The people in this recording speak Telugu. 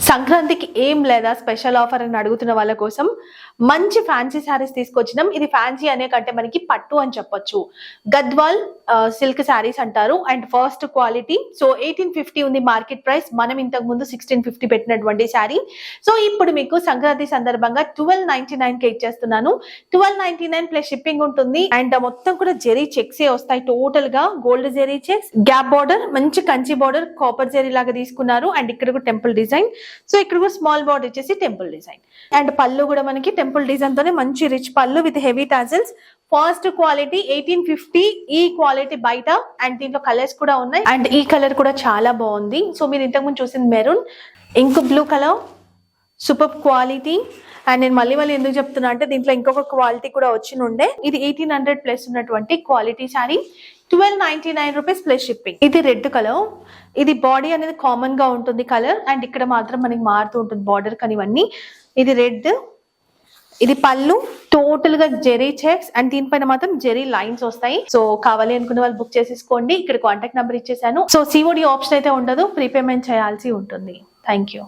సంక్రాంతికి ఏం లేదా స్పెషల్ ఆఫర్ అని అడుగుతున్న వాళ్ళ కోసం మంచి ఫ్యాన్సీ శారీస్ తీసుకొచ్చినాం. ఇది ఫ్యాన్సీ అనే కంటే మనకి పట్టు అని చెప్పొచ్చు. గద్వాల్ సిల్క్ శారీస్ అంటారు అండ్ ఫస్ట్ క్వాలిటీ. సో 1850 ఉంది మార్కెట్ ప్రైస్. మనం ఇంతకు ముందు 1650 పెట్టినటువంటి శారీ. సో ఇప్పుడు మీకు సంక్రాంతి సందర్భంగా 1299 కి ఇచ్చేస్తున్నాను. 1299 ప్లస్ షిప్పింగ్ ఉంటుంది అండ్ మొత్తం కూడా జెరీ చెక్స్ వస్తాయి. టోటల్ గా gold zari checks, gap border, మంచి కంచి బార్డర్, కాపర్ జెరీ లాగా తీసుకున్నారు అండ్ ఇక్కడ కూడా టెంపుల్ డిజైన్. సో ఇక్కడ కూడా స్మాల్ బార్డర్ వచ్చేసి టెంపుల్ డిజైన్ అండ్ పళ్ళు కూడా మనకి టెంపుల్ డిజైన్ తోనే మంచి రిచ్ పళ్ళు with heavy tassels. First quality 1850. ఈ క్వాలిటీ బయట అండ్ దీంట్లో కలర్స్ కూడా ఉన్నాయి అండ్ ఈ కలర్ కూడా చాలా బాగుంది. సో మీరు ఇంతకుముందు చూసింది maroon, ink blue colour, super quality. And నేను మళ్ళీ ఎందుకు చెప్తున్నా అంటే దీంట్లో ఇంకొక క్వాలిటీ కూడా వచ్చినుండే. ఇది 1800 ప్లస్ ఉన్నటువంటి quality sari. 1299 rupees plus shipping. ఇది రెడ్ కలర్. ఇది బాడీ అనేది కామన్ గా ఉంటుంది కలర్ అండ్ ఇక్కడ మాత్రం మనకి మారుతూ ఉంటుంది బార్డర్ కానీ ఇవన్నీ. ఇది రెడ్. ఇది పళ్ళు టోటల్ గా జెరీ చెక్స్ అండ్ దీనిపైన మాత్రం జెరీ లైన్స్ వస్తాయి. సో కావాలి అనుకున్న వాళ్ళు బుక్ చేసేసుకోండి. ఇక్కడ కాంటాక్ట్ నెంబర్ ఇచ్చేసాను. సో సిఓడి ఆప్షన్ అయితే ఉండదు, ప్రీపేమెంట్ చేయాల్సి ఉంటుంది. Thank you.